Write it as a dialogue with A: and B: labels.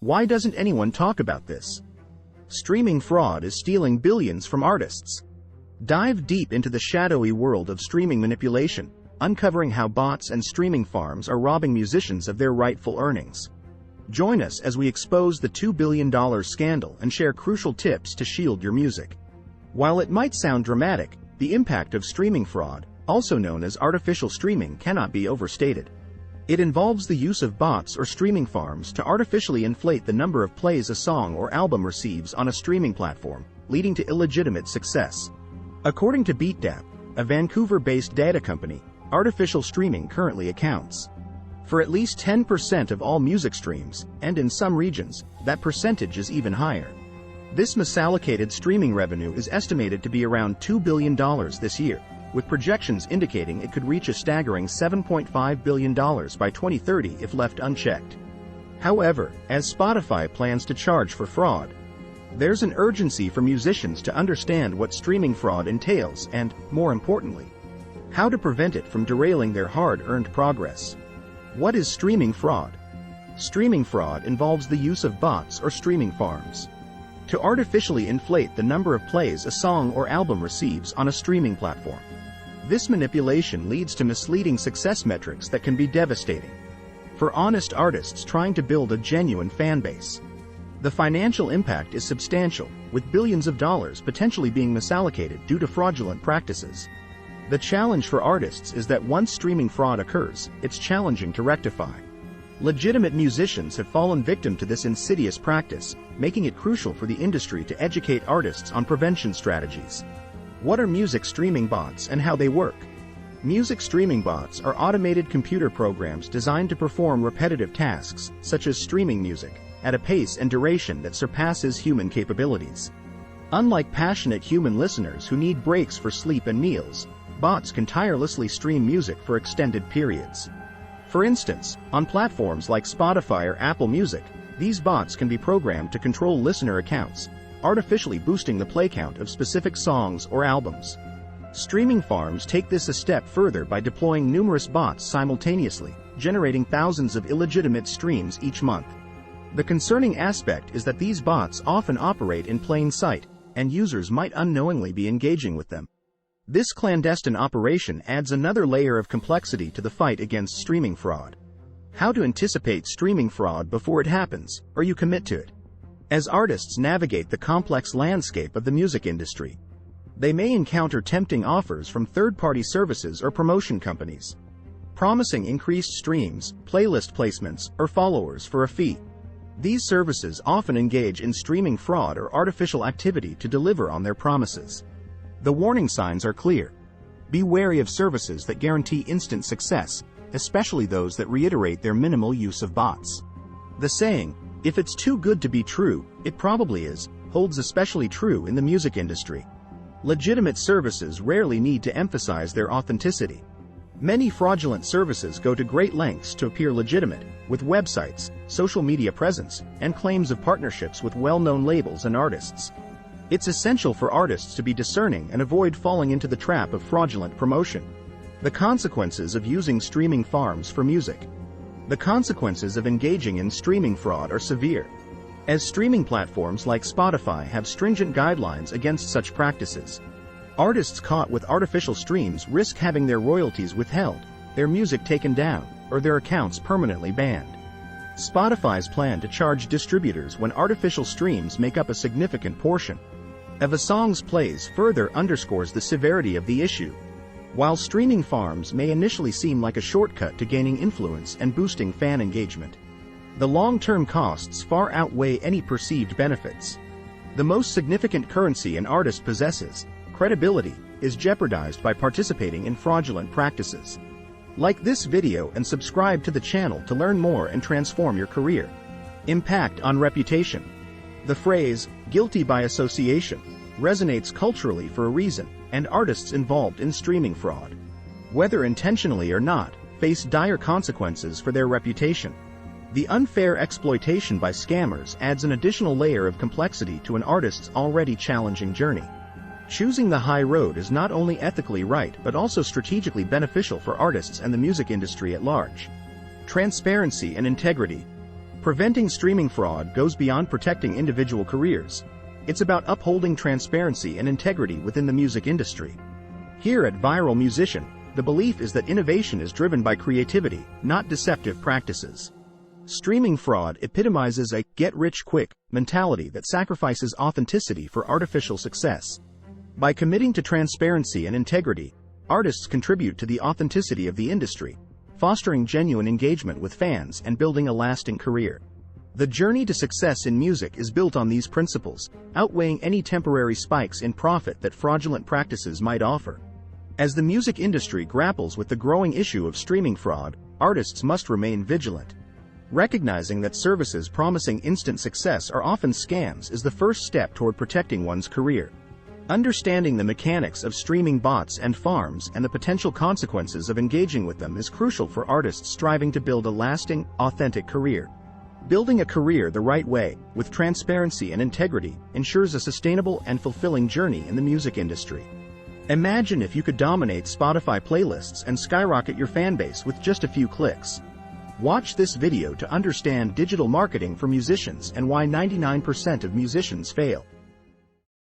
A: Why doesn't anyone talk about this? Streaming fraud is stealing billions from artists. Dive deep into the shadowy world of streaming manipulation, uncovering how bots and streaming farms are robbing musicians of their rightful earnings. Join us as we expose the $2 billion scandal and share crucial tips to shield your music. While it might sound dramatic, the impact of streaming fraud, also known as artificial streaming, cannot be overstated. It involves the use of bots or streaming farms to artificially inflate the number of plays a song or album receives on a streaming platform, leading to illegitimate success. According to BeatDap, a Vancouver-based data company, artificial streaming currently accounts for at least 10% of all music streams, and in some regions, that percentage is even higher. This misallocated streaming revenue is estimated to be around $2 billion this year, with projections indicating it could reach a staggering $7.5 billion by 2030 if left unchecked. However, as Spotify plans to charge for fraud, there's an urgency for musicians to understand what streaming fraud entails and, more importantly, how to prevent it from derailing their hard-earned progress. What is streaming fraud? Streaming fraud involves the use of bots or streaming farms to artificially inflate the number of plays a song or album receives on a streaming platform. This manipulation leads to misleading success metrics that can be devastating for honest artists trying to build a genuine fan base. The financial impact is substantial, with billions of dollars potentially being misallocated due to fraudulent practices. The challenge for artists is that once streaming fraud occurs, it's challenging to rectify. Legitimate musicians have fallen victim to this insidious practice, making it crucial for the industry to educate artists on prevention strategies. What are music streaming bots and how they work? Music streaming bots are automated computer programs designed to perform repetitive tasks, such as streaming music, at a pace and duration that surpasses human capabilities. Unlike passionate human listeners who need breaks for sleep and meals, bots can tirelessly stream music for extended periods. For instance, on platforms like Spotify or Apple Music, these bots can be programmed to control listener accounts, artificially boosting the play count of specific songs or albums. Streaming farms take this a step further by deploying numerous bots simultaneously, generating thousands of illegitimate streams each month. The concerning aspect is that these bots often operate in plain sight, and users might unknowingly be engaging with them. This clandestine operation adds another layer of complexity to the fight against streaming fraud. How to anticipate streaming fraud before it happens, or you commit to it. As artists navigate the complex landscape of the music industry, they may encounter tempting offers from third-party services or promotion companies, promising increased streams, playlist placements, or followers for a fee. These services often engage in streaming fraud or artificial activity to deliver on their promises. The warning signs are clear. Be wary of services that guarantee instant success, especially those that reiterate their minimal use of bots. The saying, "If it's too good to be true, it probably is," holds especially true in the music industry. Legitimate services rarely need to emphasize their authenticity. Many fraudulent services go to great lengths to appear legitimate, with websites, social media presence, and claims of partnerships with well-known labels and artists. It's essential for artists to be discerning and avoid falling into the trap of fraudulent promotion. The consequences of using streaming farms for music. The consequences of engaging in streaming fraud are severe, as streaming platforms like Spotify have stringent guidelines against such practices. Artists caught with artificial streams risk having their royalties withheld, their music taken down, or their accounts permanently banned. Spotify's plan to charge distributors when artificial streams make up a significant portion of a song's plays further underscores the severity of the issue. While streaming farms may initially seem like a shortcut to gaining influence and boosting fan engagement, the long-term costs far outweigh any perceived benefits. The most significant currency an artist possesses, credibility, is jeopardized by participating in fraudulent practices. Like this video and subscribe to the channel to learn more and transform your career. Impact on reputation. The phrase, "guilty by association," resonates culturally for a reason, and artists involved in streaming fraud, whether intentionally or not, face dire consequences for their reputation. The unfair exploitation by scammers adds an additional layer of complexity to an artist's already challenging journey. Choosing the high road is not only ethically right but also strategically beneficial for artists and the music industry at large. Transparency and integrity. Preventing streaming fraud goes beyond protecting individual careers. It's about upholding transparency and integrity within the music industry. Here at Viral Musician, the belief is that innovation is driven by creativity, not deceptive practices. Streaming fraud epitomizes a get-rich-quick mentality that sacrifices authenticity for artificial success. By committing to transparency and integrity, artists contribute to the authenticity of the industry, fostering genuine engagement with fans and building a lasting career. The journey to success in music is built on these principles, outweighing any temporary spikes in profit that fraudulent practices might offer. As the music industry grapples with the growing issue of streaming fraud, artists must remain vigilant. Recognizing that services promising instant success are often scams is the first step toward protecting one's career. Understanding the mechanics of streaming bots and farms and the potential consequences of engaging with them is crucial for artists striving to build a lasting, authentic career. Building a career the right way, with transparency and integrity, ensures a sustainable and fulfilling journey in the music industry. Imagine if you could dominate Spotify playlists and skyrocket your fanbase with just a few clicks. Watch this video to understand digital marketing for musicians and why 99% of musicians fail.